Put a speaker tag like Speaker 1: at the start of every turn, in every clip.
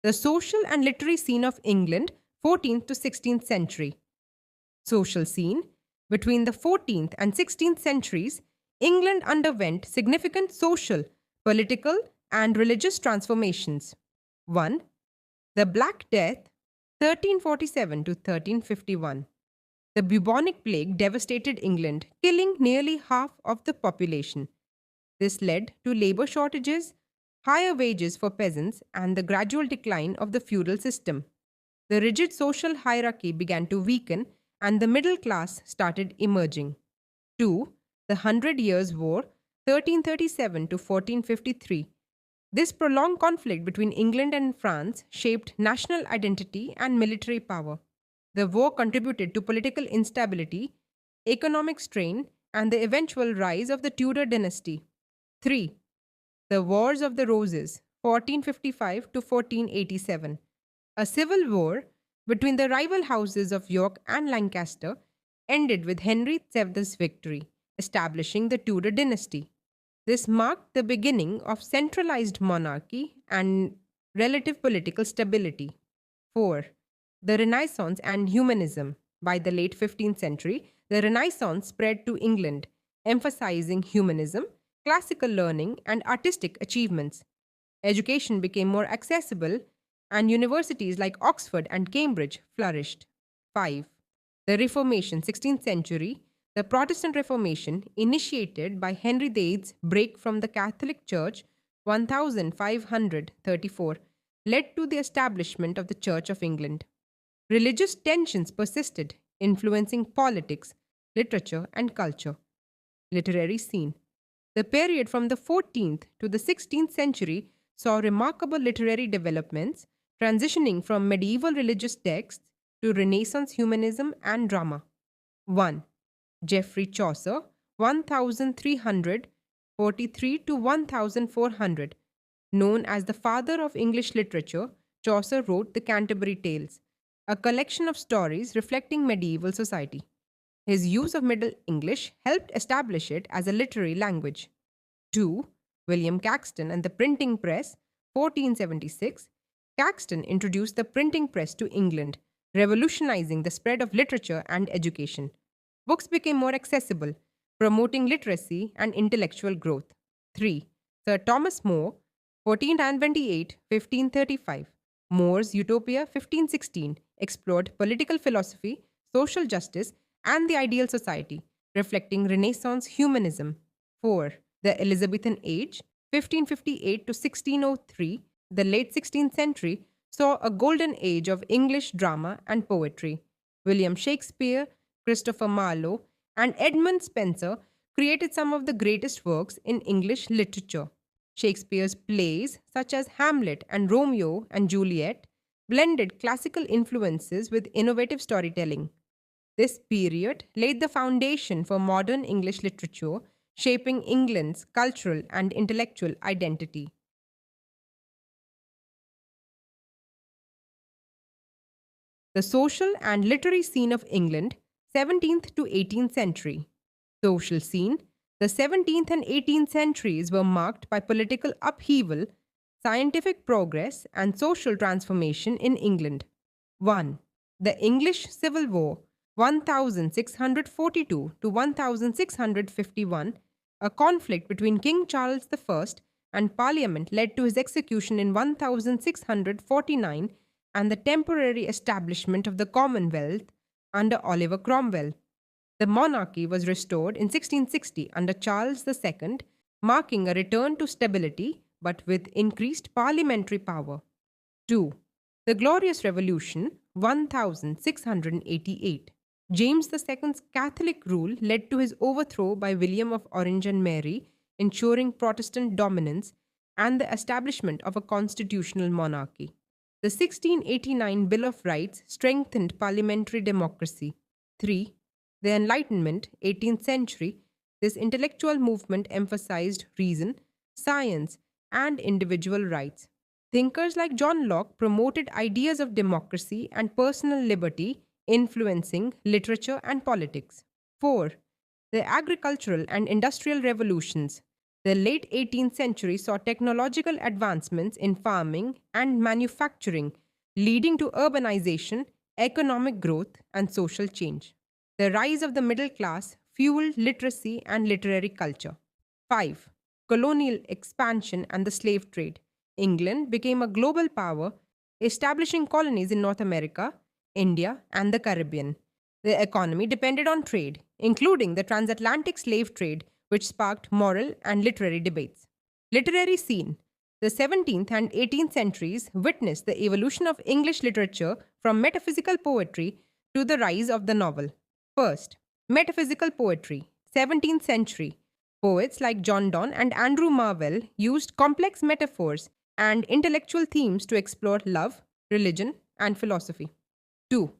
Speaker 1: The social and literary scene of England, 14th to 16th century. Social scene. Between the 14th and 16th centuries, England underwent significant social, political, and religious transformations. 1. The Black Death, 1347 to 1351. The bubonic plague devastated England, killing nearly half of the population. This led to labor shortages, higher wages for peasants, and the gradual decline of the feudal system. The rigid social hierarchy began to weaken, and the middle class started emerging. 2. The Hundred Years' War, 1337 to 1453. This prolonged conflict between England and France shaped national identity and military power. The war contributed to political instability, economic strain, and the eventual rise of the Tudor dynasty. 3. The Wars of the Roses, 1455 to 1487. A civil war between the rival houses of York and Lancaster ended with Henry VII's victory, establishing the Tudor dynasty. This marked the beginning of centralized monarchy and relative political stability. 4. The Renaissance and Humanism. By the late 15th century, the Renaissance spread to England, emphasizing humanism, classical learning, and artistic achievements. Education became more accessible, and universities like Oxford and Cambridge flourished. 5. The Reformation, 16th century. The Protestant Reformation, initiated by Henry VIII's break from the Catholic Church 1534, led to the establishment of the Church of England. Religious tensions persisted, influencing politics, literature, and culture. Literary scene. The period from the 14th to the 16th century saw remarkable literary developments, transitioning from medieval religious texts to Renaissance humanism and drama. 1. Geoffrey Chaucer, 1343 to 1400. Known as the father of English literature, Chaucer wrote the Canterbury Tales, a collection of stories reflecting medieval society. His use of Middle English helped establish it as a literary language. 2. William Caxton and the Printing Press, 1476. Caxton introduced the printing press to England, revolutionizing the spread of literature and education. Books became more accessible, promoting literacy and intellectual growth. 3. Sir Thomas More, 1428 1535. More's Utopia, 1516, explored political philosophy, social justice, and the ideal society, reflecting Renaissance humanism. 4. The Elizabethan Age, 1558 to 1603, the late 16th century, saw a golden age of English drama and poetry. William Shakespeare, Christopher Marlowe, and Edmund Spenser created some of the greatest works in English literature. Shakespeare's plays, such as Hamlet and Romeo and Juliet, blended classical influences with innovative storytelling. This period laid the foundation for modern English literature, shaping England's cultural and intellectual identity. The social and literary scene of England, 17th to 18th century. Social scene. The 17th and 18th centuries were marked by political upheaval, scientific progress, and social transformation in England. 1. The English Civil War, 1642 to 1651, a conflict between King Charles I and Parliament led to his execution in 1649 and the temporary establishment of the Commonwealth under Oliver Cromwell. The monarchy was restored in 1660 under Charles II, marking a return to stability but with increased parliamentary power. 2. The Glorious Revolution, 1688. James II's Catholic rule led to his overthrow by William of Orange and Mary, ensuring Protestant dominance and the establishment of a constitutional monarchy. The 1689 Bill of Rights strengthened parliamentary democracy. 3. The Enlightenment, 18th century. This intellectual movement emphasized reason, science, and individual rights. Thinkers like John Locke promoted ideas of democracy and personal liberty, influencing literature and politics. 4. The agricultural and industrial revolutions. The late 18th century saw technological advancements in farming and manufacturing, leading to urbanization, economic growth, and social change. The rise of the middle class fueled literacy and literary culture. 5. Colonial expansion and the slave trade. England became a global power, establishing colonies in North America, India, and the Caribbean. The economy depended on trade, including the transatlantic slave trade, which sparked moral and literary debates. Literary scene. The 17th and 18th centuries witnessed the evolution of English literature from metaphysical poetry to the rise of the novel. First, metaphysical poetry, 17th century. Poets like John Donne and Andrew Marvell used complex metaphors and intellectual themes to explore love, religion, and philosophy. 2.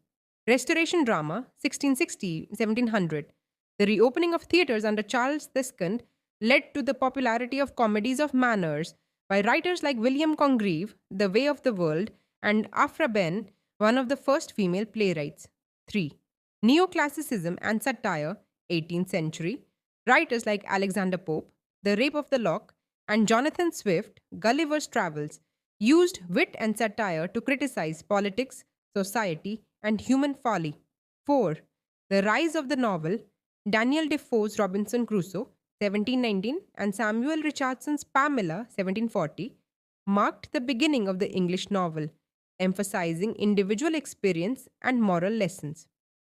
Speaker 1: Restoration drama, 1660 1700. The reopening of theatres under Charles II led to the popularity of comedies of manners by writers like William Congreve, The Way of the World, and Afra Ben, one of the first female playwrights. 3. Neoclassicism and satire, 18th century. Writers like Alexander Pope, The Rape of the Lock, and Jonathan Swift, Gulliver's Travels, used wit and satire to criticize politics, society, and human folly. 4. The rise of the novel, Daniel Defoe's Robinson Crusoe, 1719, and Samuel Richardson's Pamela, 1740, marked the beginning of the English novel, emphasizing individual experience and moral lessons.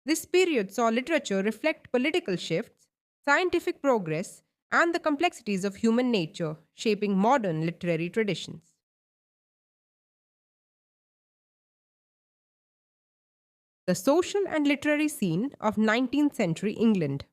Speaker 1: This period saw literature reflect political shifts, scientific progress, and the complexities of human nature, shaping modern literary traditions. The social and literary scene of 19th century England.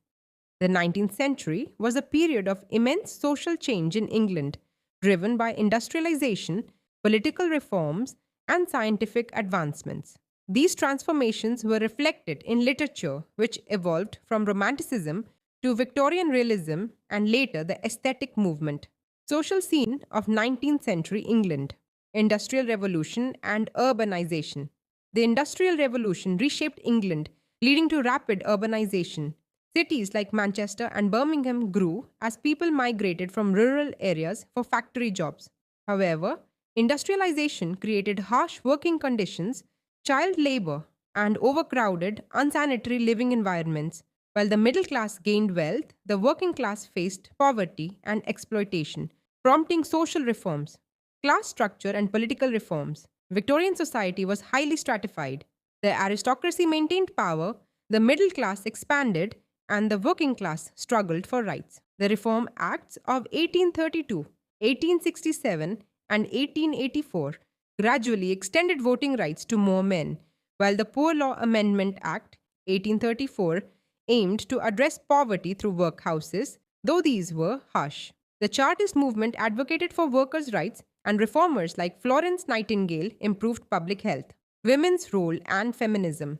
Speaker 1: The 19th century was a period of immense social change in England, driven by industrialization, political reforms, and scientific advancements. These transformations were reflected in literature, which evolved from Romanticism to Victorian realism and later the aesthetic movement. Social scene of 19th century England. Industrial Revolution and urbanization. The Industrial Revolution reshaped England, leading to rapid urbanization. Cities like Manchester and Birmingham grew as people migrated from rural areas for factory jobs. However, industrialization created harsh working conditions, child labor, and overcrowded, unsanitary living environments. While the middle class gained wealth, the working class faced poverty and exploitation, prompting social reforms, class structure, and political reforms. Victorian society was highly stratified. The aristocracy maintained power, the middle class expanded, and the working class struggled for rights. The Reform Acts of 1832, 1867, and 1884 gradually extended voting rights to more men, while the Poor Law Amendment Act, 1834, aimed to address poverty through workhouses, though these were harsh. The Chartist movement advocated for workers' rights, and reformers like Florence Nightingale improved public health. Women's role and feminism.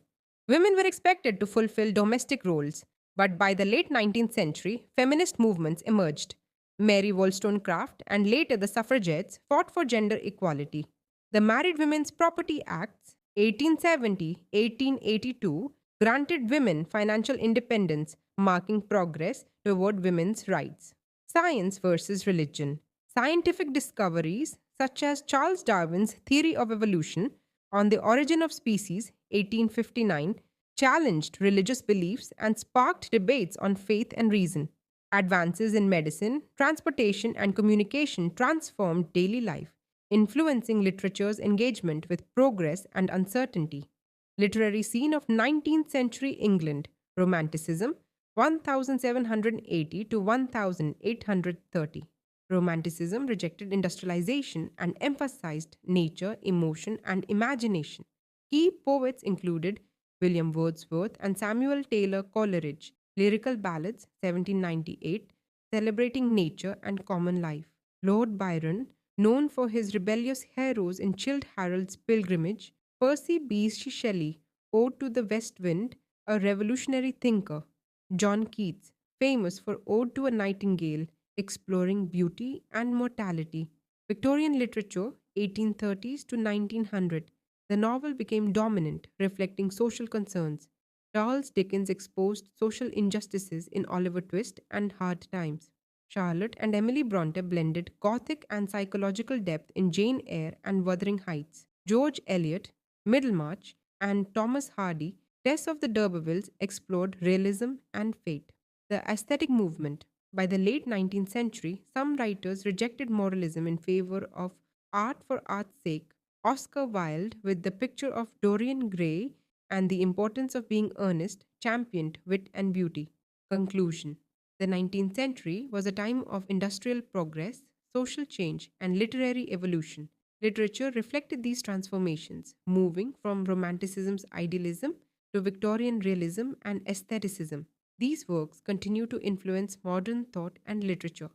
Speaker 1: Women were expected to fulfill domestic roles, but by the late 19th century, feminist movements emerged. Mary Wollstonecraft and later the suffragettes fought for gender equality. The Married Women's Property Acts, 1870 1882, granted women financial independence, marking progress toward women's rights. Science versus religion. Scientific discoveries, such as Charles Darwin's theory of evolution on the origin of species, 1859, challenged religious beliefs and sparked debates on faith and reason. Advances in medicine, transportation, and communication transformed daily life, influencing literature's engagement with progress and uncertainty. Literary scene of 19th century England, Romanticism, 1780 to 1830. Romanticism rejected industrialization and emphasized nature, emotion, and imagination. Key poets included William Wordsworth and Samuel Taylor Coleridge, Lyrical Ballads, 1798, celebrating nature and common life. Lord Byron, known for his rebellious heroes in Childe Harold's Pilgrimage. Percy Bysshe Shelley, Ode to the West Wind, a revolutionary thinker. John Keats, famous for Ode to a Nightingale, exploring beauty and mortality. Victorian literature, 1830s to 1900. The novel became dominant, reflecting social concerns. Charles Dickens exposed social injustices in Oliver Twist and Hard Times. Charlotte and Emily Bronte blended Gothic and psychological depth in Jane Eyre and Wuthering Heights. George Eliot, Middlemarch, and Thomas Hardy, Tess of the D'Urbervilles explored realism and fate. The aesthetic movement. By the late 19th century, some writers rejected moralism in favor of art for art's sake. Oscar Wilde, with the picture of Dorian Gray and the importance of being earnest, championed wit and beauty. Conclusion. The 19th century was a time of industrial progress, social change, and literary evolution. Literature reflected these transformations, moving from Romanticism's idealism to Victorian realism and aestheticism. These works continue to influence modern thought and literature.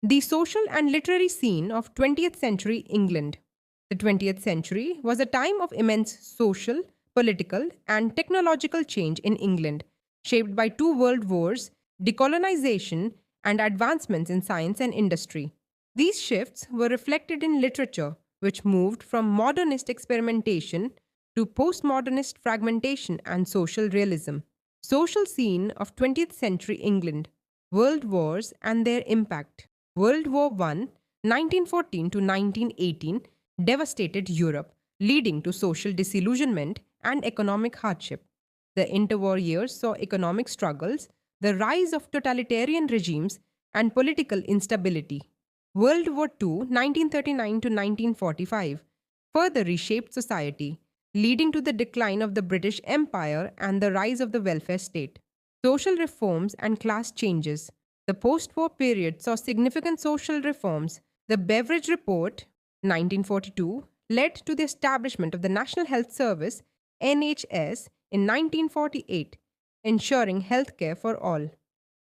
Speaker 1: The social and literary scene of 20th century England. The 20th century was a time of immense social, political, and technological change in England, shaped by two world wars, decolonization, and advancements in science and industry. These shifts were reflected in literature, which moved from modernist experimentation to postmodernist fragmentation and social realism. Social scene of 20th century England, world wars and their impact. World War I, 1914 to 1918, devastated Europe, leading to social disillusionment and economic hardship. The interwar years saw economic struggles, the rise of totalitarian regimes, and political instability. World War II, 1939 to 1945, further reshaped society, leading to the decline of the British Empire and the rise of the welfare state. Social reforms and class changes. The post war period saw significant social reforms. The Beveridge Report, 1942, led to the establishment of the National Health Service, NHS, in 1948, ensuring health care for all.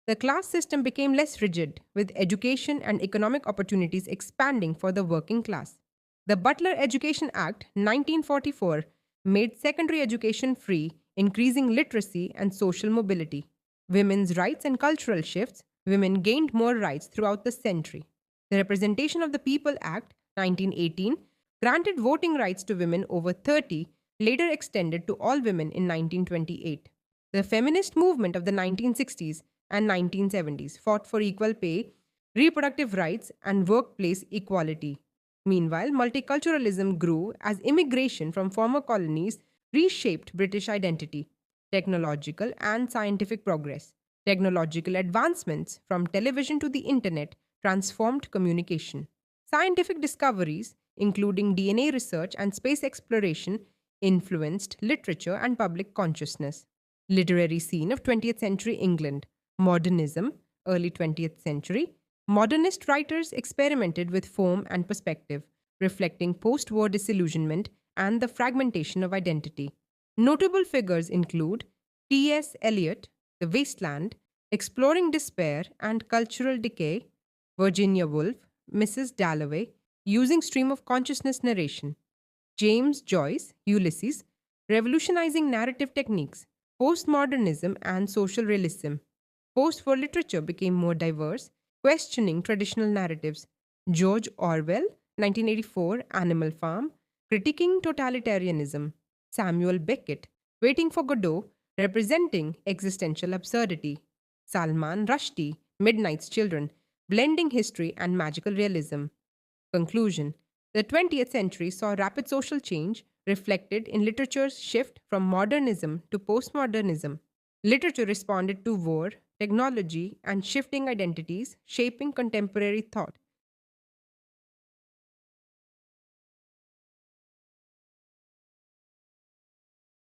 Speaker 1: The class system became less rigid, with education and economic opportunities expanding for the working class. The Butler Education Act, 1944, made secondary education free, increasing literacy and social mobility. Women's rights and cultural shifts. Women gained more rights throughout the century. The Representation of the People Act, 1918, granted voting rights to women over 30, later extended to all women in 1928. The feminist movement of the 1960s and 1970s fought for equal pay, reproductive rights, and workplace equality. Meanwhile, multiculturalism grew as immigration from former colonies reshaped British identity, technological and scientific progress. Technological advancements, from television to the internet, transformed communication. Scientific discoveries, including DNA research and space exploration, influenced literature and public consciousness. Literary scene of 20th century England. Modernism, early 20th century. Modernist writers experimented with form and perspective, reflecting post war disillusionment and the fragmentation of identity. Notable figures include T.S. Eliot, The Wasteland, Exploring Despair and Cultural Decay, Virginia Woolf, Mrs. Dalloway, Using Stream of Consciousness Narration, James Joyce, Ulysses, Revolutionizing Narrative Techniques, Postmodernism and Social Realism. Post war literature became more diverse, questioning traditional narratives. George Orwell, 1984, Animal Farm, critiquing totalitarianism. Samuel Beckett, Waiting for Godot, representing existential absurdity. Salman Rushdie, Midnight's Children, blending history and magical realism. Conclusion. The 20th century saw rapid social change reflected in literature's shift from modernism to postmodernism. Literature responded to war, technology, and shifting identities, shaping contemporary thought.